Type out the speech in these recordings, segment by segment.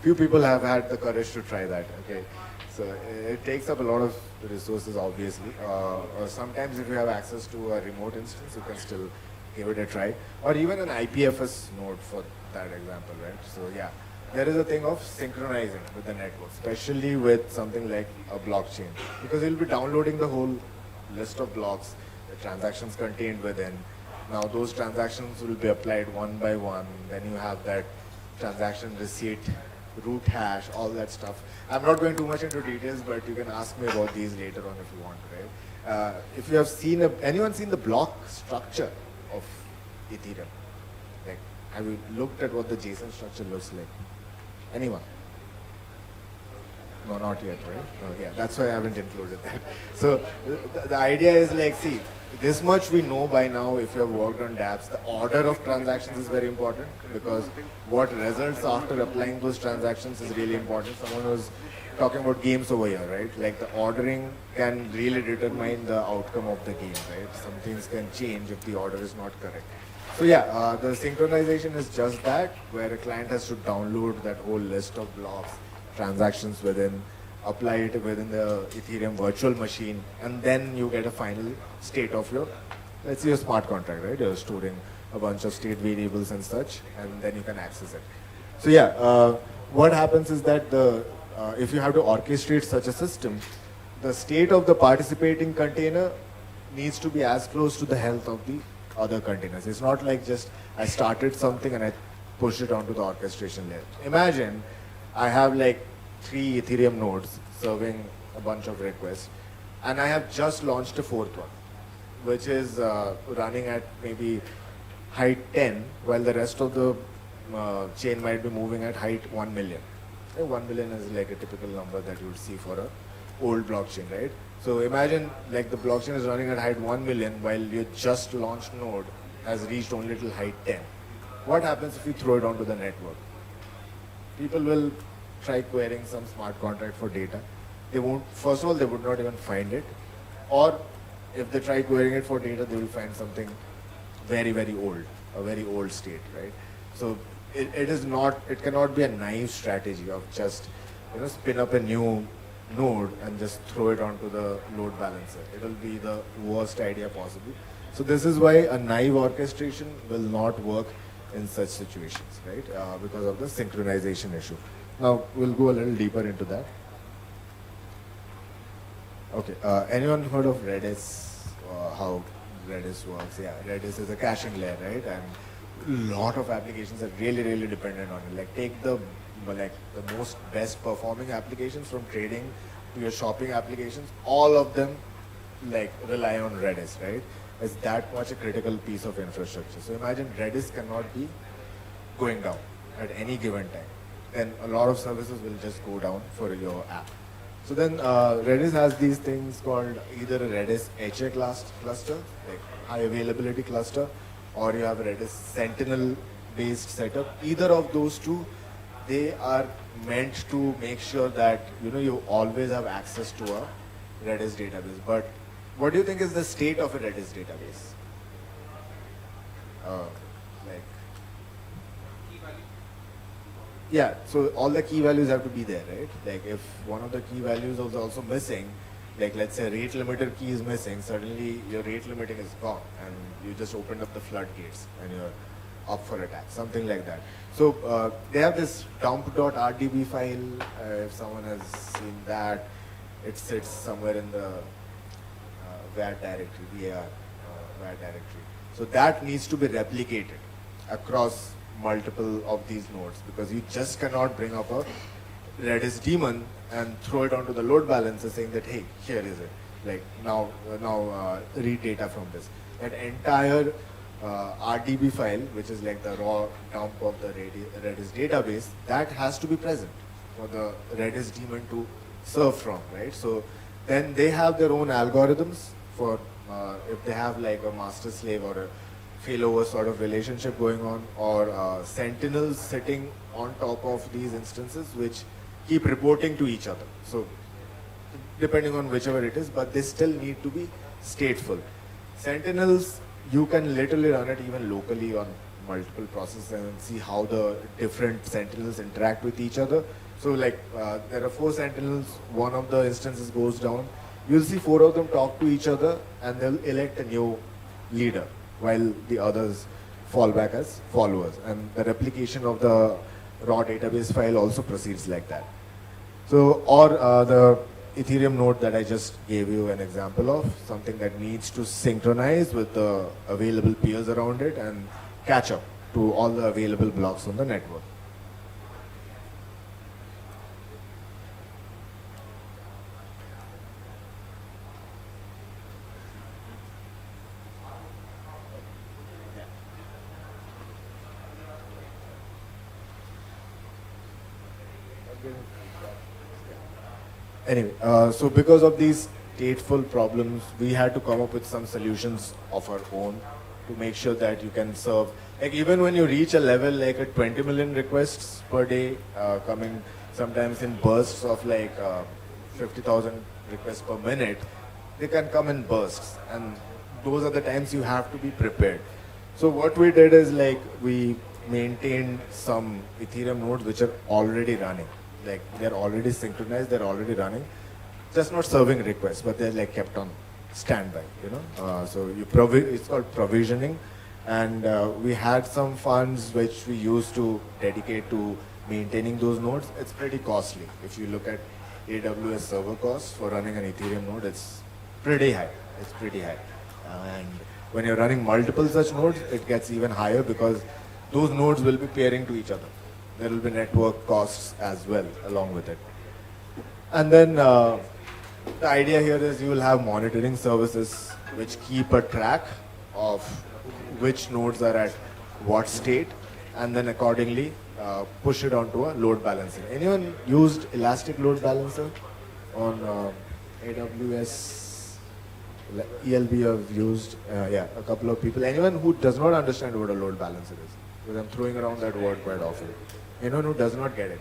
few people have had the courage to try that. Okay, so it takes up a lot of resources, obviously. Or sometimes, if you have access to a remote instance, you can still give it a try, or even an IPFS node for that example, right? So yeah, there is a thing of synchronizing with the network, especially with something like a blockchain, because you'll be downloading the whole list of blocks, the transactions contained within. Now those transactions will be applied one by one. Then you have that transaction receipt, root hash, all that stuff. I'm not going too much into details, but you can ask me about these later on if you want, right? If you have seen, anyone seen the block structure of Ethereum? Like, have you looked at what the JSON structure looks like? Anyone? No, not yet, right? Oh, yeah, that's why I haven't included that. So the idea is like, see, this much we know by now if you have worked on dApps. The order of transactions is very important because what results after applying those transactions is really important. Someone was talking about games over here, right? Like the ordering can really determine the outcome of the game, right? Some things can change if the order is not correct. So yeah, the synchronization is just that, where a client has to download that whole list of blocks, transactions within, apply it within the Ethereum virtual machine, and then you get a final state of your, let's say, your smart contract, right? You're storing a bunch of state variables and such, and then you can access it. So yeah, what happens is that if you have to orchestrate such a system, the state of the participating container needs to be as close to the health of the other containers. It's not like just I started something and I pushed it onto the orchestration layer. Imagine I have like 3 Ethereum nodes serving a bunch of requests, and I have just launched a 4th one, which is running at maybe height 10, while the rest of the chain might be moving at height 1 million. 1 million is like a typical number that you would see for a old blockchain, right? So imagine like the blockchain is running at height 1 million while your just launched node has reached only till height 10. What happens if you throw it onto the network? People will try querying some smart contract for data. They won't, first of all, they would not even find it. Or if they try querying it for data, they will find something very, very old, a very old state, right? So it cannot be a naive strategy of just, spin up a new node and just throw it onto the load balancer. It will be the worst idea possible. So this is why a naive orchestration will not work in such situations, right? Because of the synchronization issue. Now we'll go a little deeper into that. Okay, anyone heard of Redis? How Redis works? Yeah, Redis is a caching layer, right? And a lot of applications are really, really dependent on it. Like take the most best performing applications from trading to your shopping applications, all of them like rely on Redis, right? It's that much a critical piece of infrastructure. So imagine Redis cannot be going down at any given time. Then a lot of services will just go down for your app. So then Redis has these things called either a Redis HA cluster, like high availability cluster, or you have a Redis Sentinel based setup. Either of those two, they are meant to make sure that you always have access to a Redis database. But what do you think is the state of a Redis database? Like, yeah, so all the key values have to be there, right? Like if one of the key values is also missing, like let's say rate limiter key is missing, suddenly your rate limiting is gone and you just opened up the floodgates and you're up for attack, something like that. So they have this dump.rdb file, if someone has seen that, it sits somewhere in the var directory, var directory. So that needs to be replicated across multiple of these nodes because you just cannot bring up a Redis daemon and throw it onto the load balancer saying that, hey, here is it. Like now read data from this. That entire RDB file, which is like the raw dump of the Redis database, that has to be present for the Redis daemon to serve from, right? So then they have their own algorithms for if they have like a master slave or a failover sort of relationship going on, or sentinels sitting on top of these instances which keep reporting to each other. So depending on whichever it is, but they still need to be stateful. Sentinels, you can literally run it even locally on multiple processes and see how the different sentinels interact with each other. So like there are 4 sentinels, one of the instances goes down, you'll see 4 of them talk to each other and they'll elect a new leader while the others fall back as followers. And the replication of the raw database file also proceeds like that. So, or the Ethereum node that I just gave you an example of, something that needs to synchronize with the available peers around it and catch up to all the available blocks on the network. Anyway, so because of these stateful problems, we had to come up with some solutions of our own to make sure that you can serve. Like even when you reach a level like a 20 million requests per day, coming sometimes in bursts of like 50,000 requests per minute, they can come in bursts, and those are the times you have to be prepared. So what we did is like we maintained some Ethereum nodes which are already running. Like they're already synchronized, they're already running, just not serving requests, but they're like kept on standby, you know. So you it's called provisioning, and we had some funds which we used to dedicate to maintaining those nodes. It's pretty costly. If you look at AWS server costs for running an Ethereum node, it's pretty high. It's pretty high. And when you're running multiple such nodes, it gets even higher because those nodes will be pairing to each other. There will be network costs as well along with it. And then the idea here is you will have monitoring services which keep a track of which nodes are at what state, and then accordingly push it onto a load balancer. Anyone used Elastic Load Balancer on AWS? ELB have used, yeah, a couple of people. Anyone who does not understand what a load balancer is? Because I'm throwing around that word quite often. Anyone who does not get it?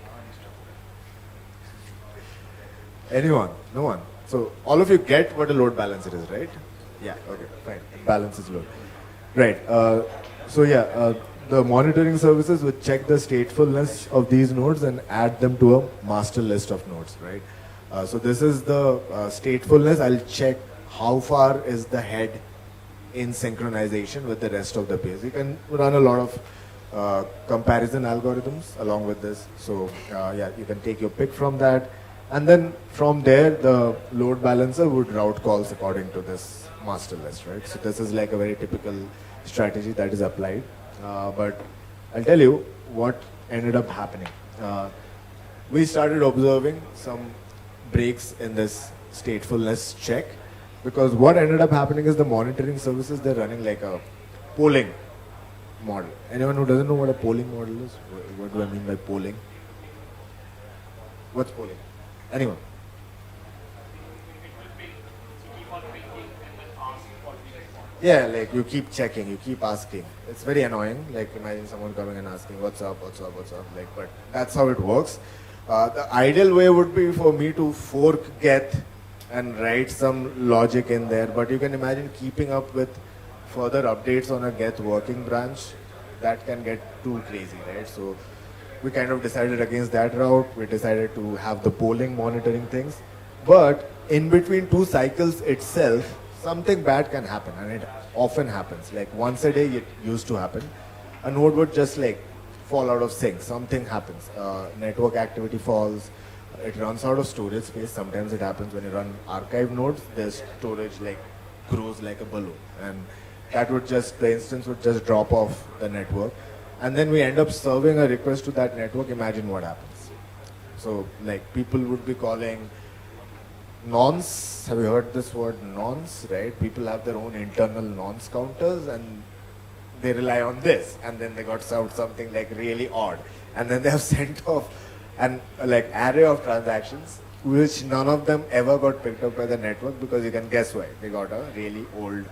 Anyone? No one? So all of you get what a load balancer is, right? Yeah, okay, fine. It balances load. Right. So yeah, the monitoring services would check the statefulness of these nodes and add them to a master list of nodes, right? So this is the statefulness. I'll check how far is the head in synchronization with the rest of the peers. You can run a lot of comparison algorithms along with this. So yeah, you can take your pick from that. And then from there, the load balancer would route calls according to this master list, right? So this is like a very typical strategy that is applied. But I'll tell you what ended up happening. We started observing some breaks in this statefulness check, because what ended up happening is the monitoring services, they're running like a polling model. Anyone who doesn't know what a polling model is? What do I mean by polling? What's polling? Anyone? Yeah, like you keep checking, you keep asking. It's very annoying. Like imagine someone coming and asking, what's up, what's up, what's up? Like, but that's how it works. The ideal way would be for me to fork get and write some logic in there. But you can imagine keeping up with further updates on a get working branch. That can get too crazy, right? So we kind of decided against that route. We decided to have the polling monitoring things. But in between 2 cycles itself, something bad can happen, and it often happens. Like once a day it used to happen. A node would just like fall out of sync. Something happens. Network activity falls. It runs out of storage space. Sometimes it happens when you run archive nodes. There's storage like grows like a balloon, and that would just, the instance would just drop off the network. And then we end up serving a request to that network. Imagine what happens. So like people would be calling nonce. Have you heard this word nonce, right? People have their own internal nonce counters and they rely on this. And then they got served something like really odd. And then they have sent off an like array of transactions which none of them ever got picked up by the network, because you can guess why. They got a really old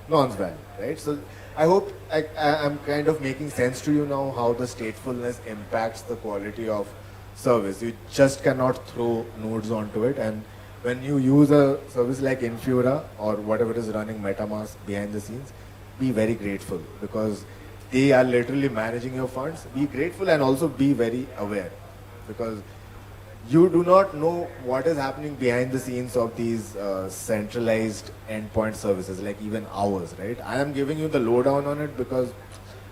nonce value, right? So I hope I'm kind of making sense to you now how the statefulness impacts the quality of service. You just cannot throw nodes onto it, and when you use a service like Infura or whatever is running MetaMask behind the scenes, be very grateful, because they are literally managing your funds. Be grateful and also be very aware, because you do not know what is happening behind the scenes of these centralized endpoint services, like even ours, right? I am giving you the lowdown on it because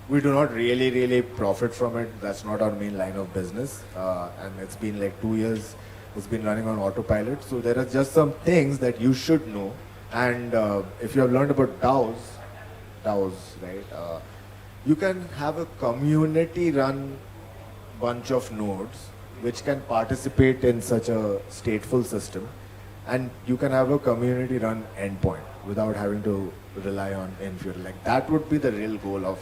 we do not really profit from it. That's not our main line of business, and it's been like 2 years. It's been running on autopilot. So there are just some things that you should know. And if you have learned about DAOs, right? You can have a community-run bunch of nodes which can participate in such a stateful system, and you can have a community-run endpoint without having to rely on inferior. Like that would be the real goal of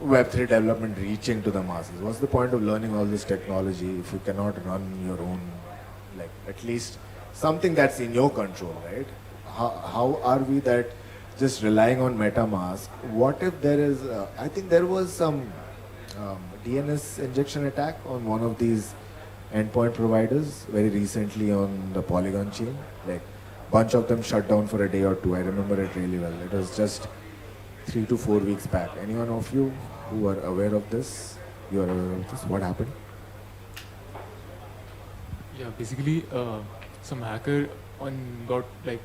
Web3 development, reaching to the masses. What's the point of learning all this technology if you cannot run your own, like at least something that's in your control, right? How are we that just relying on MetaMask? What if there is, I think there was some DNS injection attack on one of these endpoint providers very recently on the Polygon chain. Like bunch of them shut down for a day or two. I remember it really well. It was just 3 to 4 weeks back. Anyone of you who are aware of this? You are aware of this? What happened? Yeah, basically, some hacker got like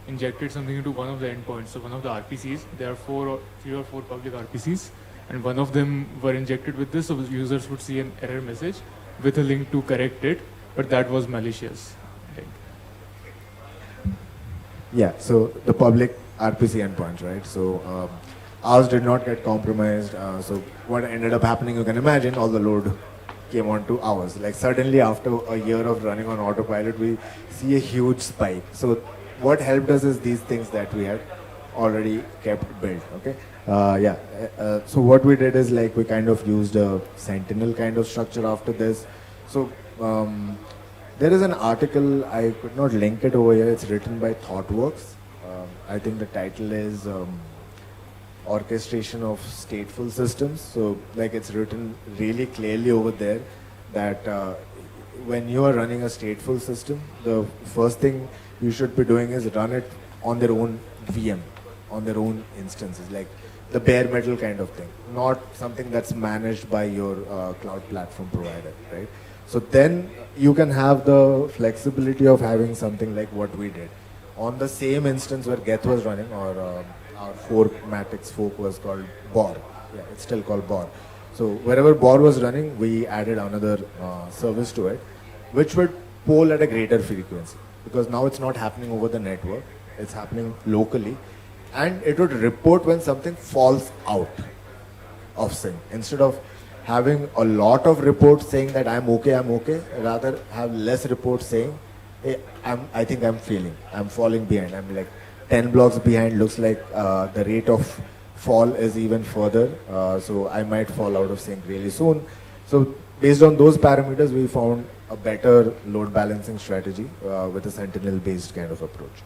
injected something into one of the endpoints. So one of the RPCs, there are 3 or 4 public RPCs, and one of them were injected with this, so users would see an error message with a link to correct it, but that was malicious. Yeah, so the public RPC endpoints, right? So ours did not get compromised. So what ended up happening, you can imagine, all the load came onto ours. Like suddenly after a year of running on autopilot, we see a huge spike. So what helped us is these things that we had already kept built, okay? So what we did is like we kind of used a Sentinel kind of structure after this. So there is an article, I could not link it over here, it's written by ThoughtWorks. I think the title is Orchestration of Stateful Systems. So like it's written really clearly over there that when you are running a stateful system, the first thing you should be doing is run it on their own VM, on their own instances, like the bare metal kind of thing, not something that's managed by your cloud platform provider, right? So then you can have the flexibility of having something like what we did. On the same instance where Geth was running, or our fork, Matix fork was called Bor. Yeah, it's still called Bor. So wherever Bor was running, we added another service to it, which would poll at a greater frequency. Because now it's not happening over the network, it's happening locally. And it would report when something falls out of sync. Instead of having a lot of reports saying that I'm okay, rather have less reports saying, hey, I think I'm failing, I'm falling behind, I'm like 10 blocks behind, looks like the rate of fall is even further, so I might fall out of sync really soon. So based on those parameters, we found a better load balancing strategy with a Sentinel based kind of approach.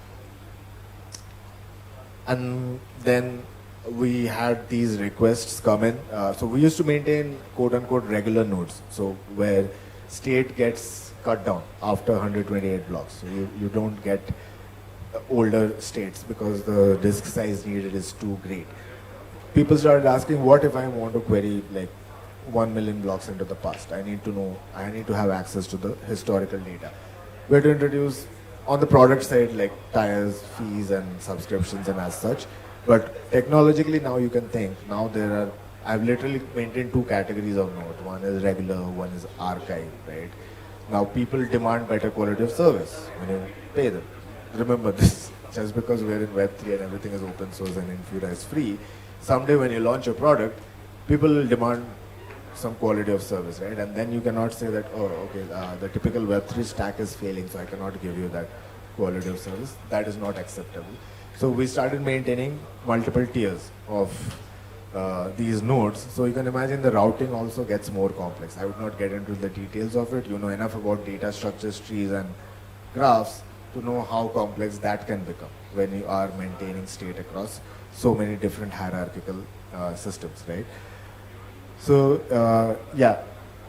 And then we had these requests come in. So we used to maintain quote unquote regular nodes. So where state gets cut down after 128 blocks. So you don't get older states because the disk size needed is too great. People started asking, what if I want to query like 1 million blocks into the past? I need to know, I need to have access to the historical data. We had to introduce on the product side like tires, fees and subscriptions and as such. But technologically now you can think, now there are, I've literally maintained 2 categories of nodes. One is regular, one is archive, right? Now people demand better quality of service when you pay them. Remember this, just because we're in Web3 and everything is open source and Infura is free, someday when you launch a product, people will demand some quality of service, right? And then you cannot say that, oh, okay, the typical Web3 stack is failing, so I cannot give you that quality of service. That is not acceptable. So we started maintaining multiple tiers of these nodes. So you can imagine the routing also gets more complex. I would not get into the details of it. You know enough about data structures, trees and graphs to know how complex that can become when you are maintaining state across so many different hierarchical systems, right? So yeah,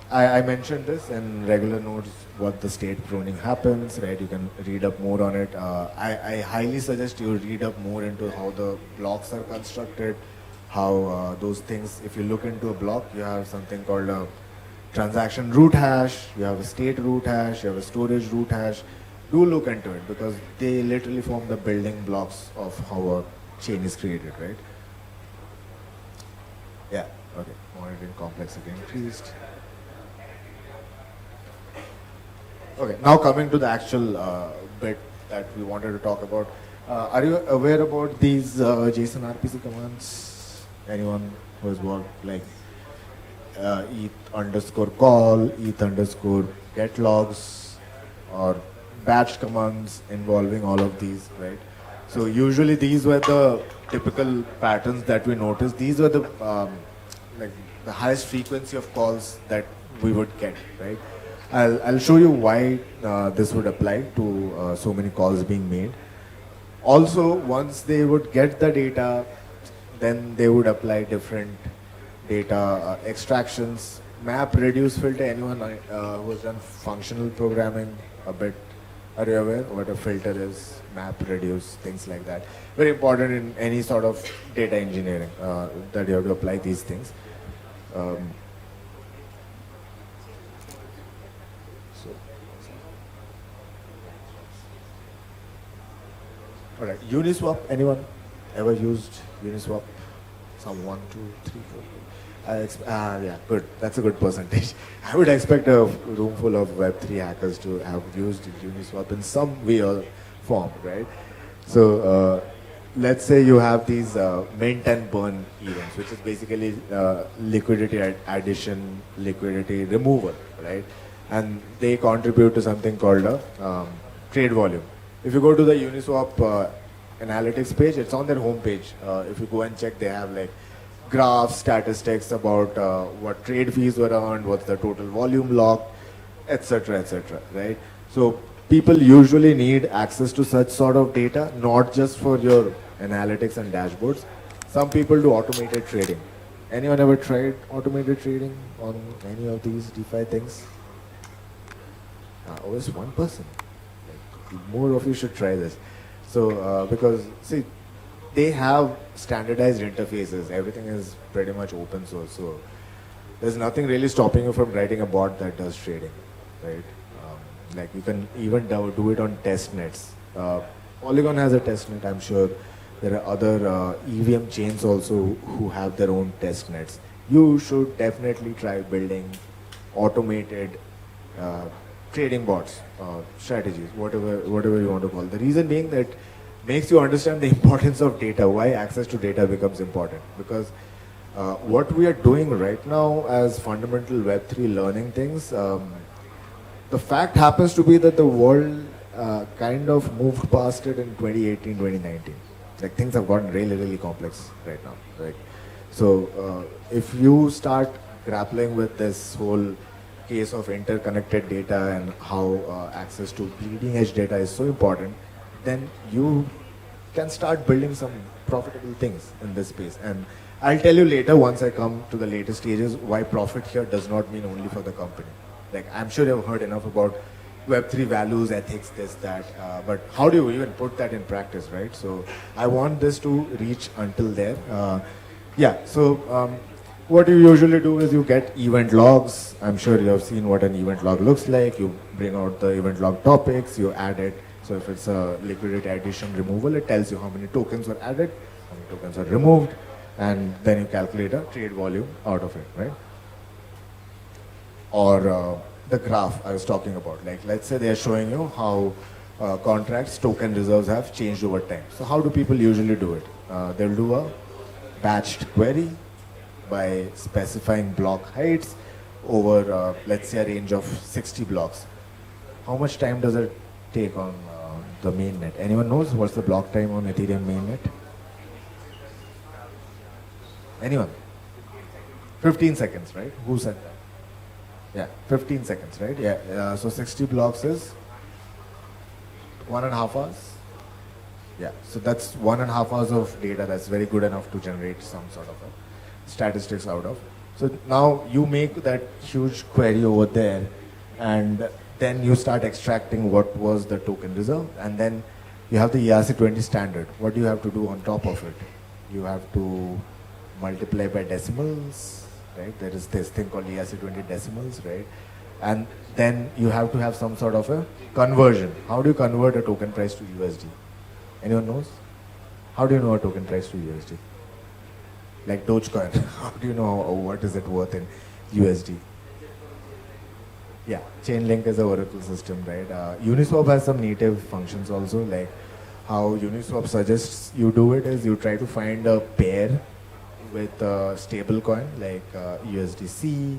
I mentioned this in regular nodes, what the state pruning happens, right? You can read up more on it. I highly suggest you read up more into how the blocks are constructed, how those things, if you look into a block, you have something called a transaction root hash, you have a state root hash, you have a storage root hash. Do look into it because they literally form the building blocks of how a chain is created, right? Yeah, okay. Monitoring complexity increased. Okay, now coming to the actual bit that we wanted to talk about. Are you aware about these JSON RPC commands? Anyone who has worked like eth underscore call, eth underscore get logs, or batch commands involving all of these, right? So usually these were the typical patterns that we noticed. These were the like the highest frequency of calls that we would get, right? I'll show you why this would apply to so many calls being made. Also, once they would get the data, then they would apply different data extractions, map, reduce, filter. Anyone who has done functional programming a bit, are you aware what a filter is? Map, reduce, things like that. Very important in any sort of data engineering that you have to apply these things. All right, Uniswap. Anyone ever used Uniswap? Some 1, 2, 3, 4. Yeah, good. That's a good percentage. I would expect a room full of Web3 hackers to have used Uniswap in some way or form, right? So let's say you have these mint and burn events, which is basically liquidity addition, liquidity removal, right? And they contribute to something called a trade volume. If you go to the Uniswap analytics page, it's on their homepage. If you go and check, they have like graphs, statistics about what trade fees were earned, what's the total volume locked, etc., right? So people usually need access to such sort of data, not just for your analytics and dashboards. Some people do automated trading. Anyone ever tried automated trading on any of these DeFi things? Always one person. More of you should try this. So, because see, they have standardized interfaces. Everything is pretty much open source. So, there's nothing really stopping you from writing a bot that does trading, right? Like you can even do it on test nets. Polygon has a test net. I'm sure there are other EVM chains also who have their own test nets. You should definitely try building automated trading bots, strategies, whatever you want to call it. The reason being that makes you understand the importance of data, why access to data becomes important. Because what we are doing right now as fundamental Web3 learning things, the fact happens to be that the world kind of moved past it in 2018, 2019. Like things have gotten really, really complex right now. Right? So if you start grappling with this whole case of interconnected data and how access to bleeding edge data is so important, then you can start building some profitable things in this space. And I'll tell you later, once I come to the later stages, why profit here does not mean only for the company. Like I'm sure you've heard enough about Web3 values, ethics, this, that, but how do you even put that in practice, right? So I want this to reach until there. What you usually do is you get event logs. I'm sure you have seen what an event log looks like. You bring out the event log topics, you add it. So if it's a liquidity addition removal, it tells you how many tokens were added, how many tokens are removed, and then you calculate a trade volume out of it, right? Or the graph I was talking about. Like let's say they are showing you how contracts token reserves have changed over time. So how do people usually do it? They'll do a batched query by specifying block heights over, let's say, a range of 60 blocks. How much time does it take on the mainnet? Anyone knows what's the block time on Ethereum mainnet? Anyone? 15 seconds, right? Who said that? Yeah, 15 seconds, right? Yeah, so 60 blocks is 1.5 hours. Yeah, so that's 1.5 hours of data. That's very good enough to generate some sort of a statistics out of. So now you make that huge query over there, and then you start extracting what was the token reserve, and then you have the ERC20 standard. What do you have to do on top of it? You have to multiply by decimals, right? There is this thing called ERC20 decimals, right? And then you have to have some sort of a conversion. How do you convert a token price to USD? Anyone knows? How do you know a token price to USD? Like Dogecoin, how do you know what is it worth in USD? Yeah, Chainlink is a Oracle system, right? Uniswap has some native functions also, like how Uniswap suggests you do it is you try to find a pair with a stable coin like USDC,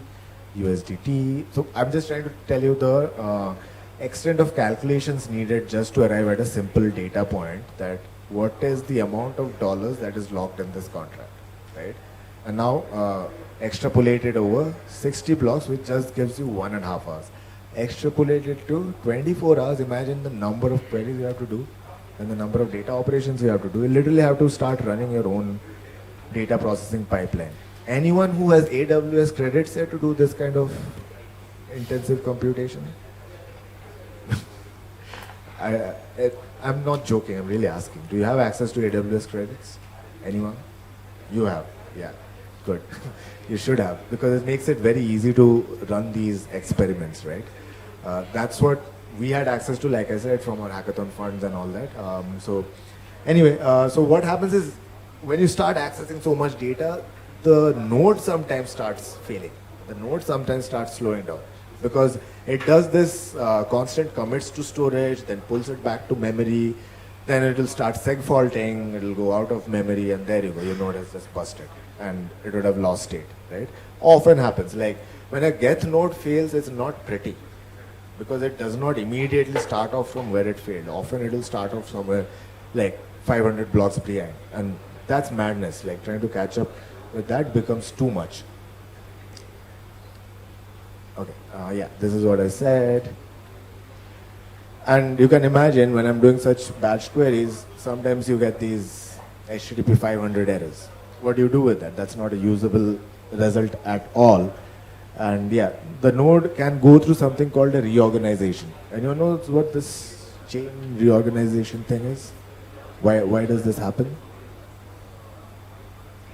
USDT. So I'm just trying to tell you the extent of calculations needed just to arrive at a simple data point that what is the amount of dollars that is locked in this contract, right? And now extrapolated over 60 blocks, which just gives you 1.5 hours. Extrapolated to 24 hours, imagine the number of queries you have to do and the number of data operations you have to do. You literally have to start running your own data processing pipeline. Anyone who has AWS credits here to do this kind of intensive computation? I'm not joking, I'm really asking. Do you have access to AWS credits? Anyone? You have, yeah, good. You should have, because it makes it very easy to run these experiments, right? That's what we had access to, like I said, from our hackathon funds and all that. So anyway, so what happens is when you start accessing so much data, the node sometimes starts failing. The node sometimes starts slowing down because it does this constant commits to storage, then pulls it back to memory, then it will start segfaulting, it will go out of memory, and there you go, your node has just busted and it would have lost state, right? Often happens, like when a geth node fails, it's not pretty because it does not immediately start off from where it failed. Often it will start off somewhere like 500 blocks behind, and that's madness. Like trying to catch up with that becomes too much. Okay, yeah, this is what I said. And you can imagine when I'm doing such batch queries, sometimes you get these HTTP 500 errors. What do you do with that? That's not a usable result at all. And yeah, the node can go through something called a reorganization. Anyone knows what this chain reorganization thing is? Why does this happen?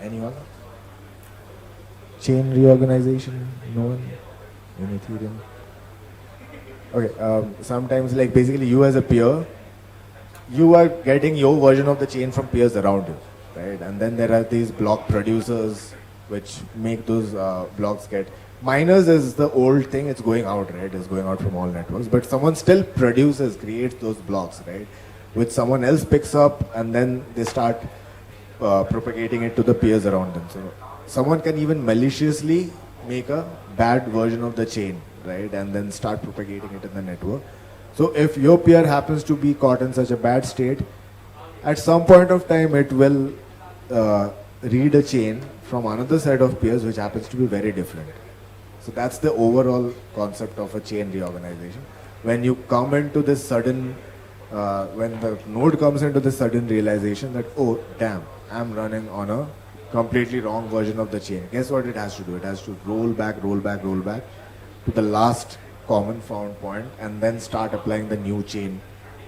Anyone? Chain reorganization? No one? In Ethereum? Okay, sometimes like basically you as a peer, you are getting your version of the chain from peers around you, right? And then there are these block producers which make those blocks get... Miners is the old thing, it's going out, right? It's going out from all networks, but someone still produces, creates those blocks, right? Which someone else picks up and then they start propagating it to the peers around them. So someone can even maliciously make a bad version of the chain, right? And then start propagating it in the network. So if your peer happens to be caught in such a bad state, at some point of time it will read a chain from another set of peers which happens to be very different. So that's the overall concept of a chain reorganization. When you come into this sudden, when the node comes into this sudden realization that, oh damn, I'm running on a completely wrong version of the chain. Guess what it has to do? It has to roll back to the last common found point and then start applying the new chain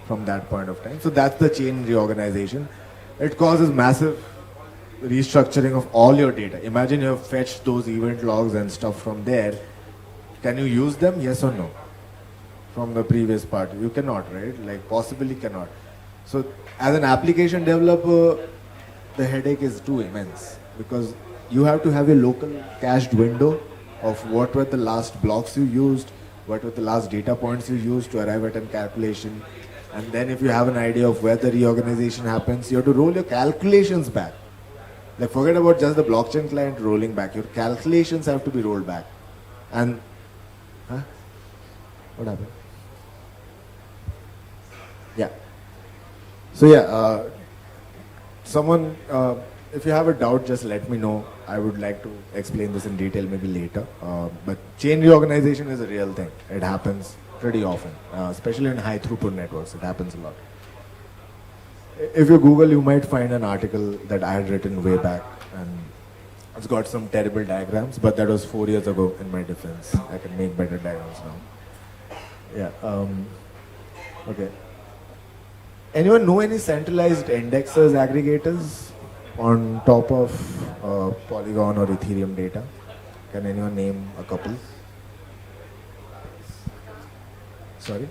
from that point of time. So that's the chain reorganization. It causes massive restructuring of all your data. Imagine you have fetched those event logs and stuff from there. Can you use them? Yes or no? From the previous part. You cannot, right? Like possibly cannot. So as an application developer, the headache is too immense because you have to have a local cached window of what were the last blocks you used, what were the last data points you used to arrive at a calculation. And then if you have an idea of where the reorganization happens, you have to roll your calculations back. Like forget about just the blockchain client rolling back. Your calculations have to be rolled back. And, huh? What happened? Yeah. So yeah, someone, if you have a doubt, just let me know. I would like to explain this in detail maybe later. But chain reorganization is a real thing. It happens pretty often, especially in high throughput networks. It happens a lot. If you Google, you might find an article that I had written way back, and it's got some terrible diagrams, but that was 4 years ago in my defense. I can make better diagrams now. Yeah, okay. Anyone know any centralized indexers, aggregators? on top of Polygon or Ethereum data? Can anyone name a couple? Sorry?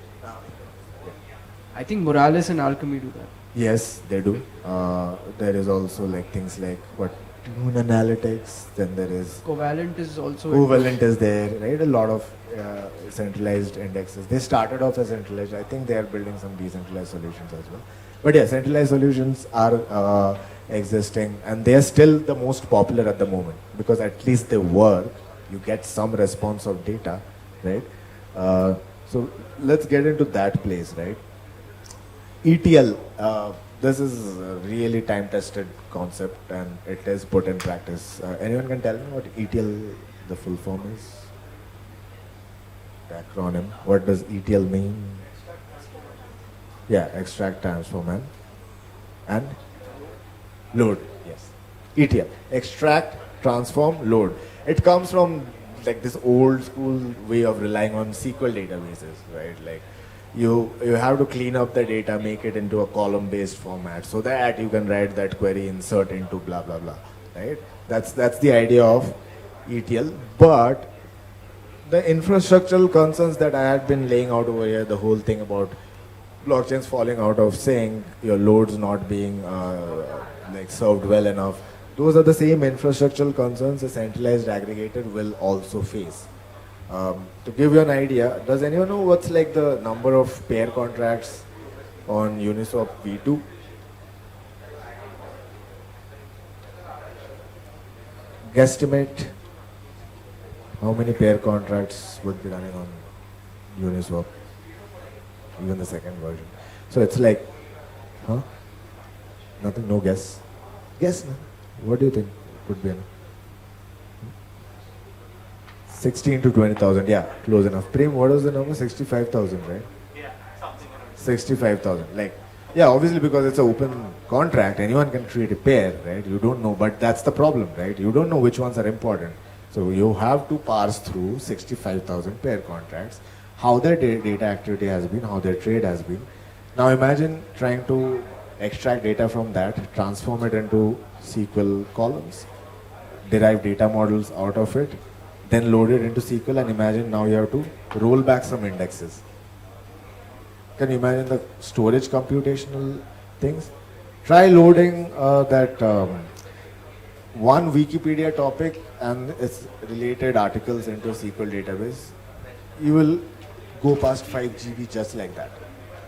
I think Morales and Alchemy do that. Yes, they do. There is also like things like what Tune Analytics. Then there is Covalent is also. Covalent is there, right? A lot of centralized indexes. They started off as centralized. I think they are building some decentralized solutions as well. But yeah, centralized solutions are existing, and they are still the most popular at the moment because at least they work. You get some response of data, right? So let's get into that place, right? ETL, this is a really time-tested concept and it is put in practice. Anyone can tell me what ETL, the full form is? The acronym. What does ETL mean? Yeah, extract, transform, and load. Yes, ETL. Extract, transform, load. It comes from like this old school way of relying on SQL databases, right? Like you have to clean up the data, make it into a column-based format, so that you can write that query, insert into blah blah blah, right? That's the idea of ETL. But the infrastructural concerns that I had been laying out over here, the whole thing about blockchains falling out of sync, your loads not being like served well enough, those are the same infrastructural concerns a centralized aggregator will also face. To give you an idea, does anyone know what's like the number of pair contracts on Uniswap V2? Guesstimate how many pair contracts would be running on Uniswap, even the second version. So it's like, huh? Nothing, no guess. Guess, no? What do you think would be? 16 to 20,000, yeah, close enough. Prem, what was the number? 65,000, right? Yeah, something around. 65,000. Like, yeah, obviously because it's an open contract, anyone can create a pair, right? You don't know, but that's the problem, right? You don't know which ones are important. So you have to parse through 65,000 pair contracts, how their data activity has been, how their trade has been. Now imagine trying to extract data from that, transform it into SQL columns, derive data models out of it, then load it into SQL, and imagine now you have to roll back some indexes. Can you imagine the storage computational things? Try loading that one Wikipedia topic and its related articles into a SQL database. You will go past 5 GB just like that.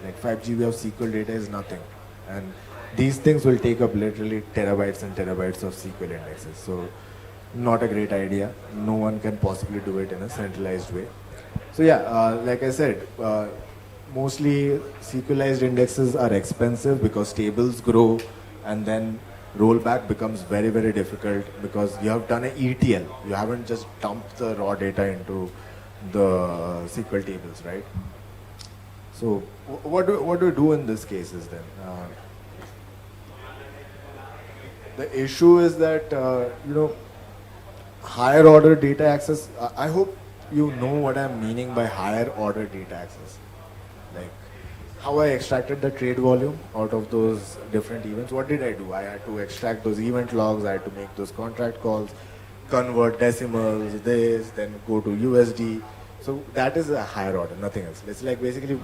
Like 5 GB of SQL data is nothing. And these things will take up literally terabytes and terabytes of SQL indexes. So not a great idea. No one can possibly do it in a centralized way. So yeah, like I said, mostly SQLized indexes are expensive because tables grow, and then rollback becomes very, very difficult because you have done an ETL. You haven't just dumped the raw data into the SQL tables, right? So what do we do in these cases then? The issue is that, higher order data access, I hope you know what I'm meaning by higher order data access. Like how I extracted the trade volume out of those different events. What did I do? I had to extract those event logs, I had to make those contract calls, convert decimals, this, then go to USD. So that is a higher order, nothing else. It's like basically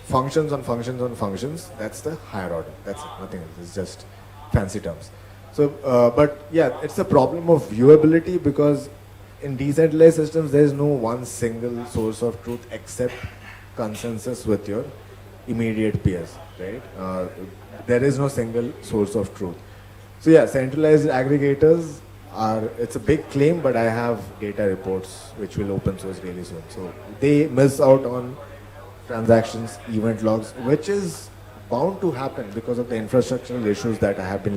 functions on functions on functions. That's the higher order. That's it, nothing else. It's just fancy terms. So, but yeah, it's a problem of viewability because in decentralized systems, there is no one single source of truth except consensus with your immediate peers, right? There is no single source of truth. So yeah, centralized aggregators are, it's a big claim, but I have data reports which will open source really soon. So they miss out on transactions, event logs, which is bound to happen because of the infrastructural issues that I have been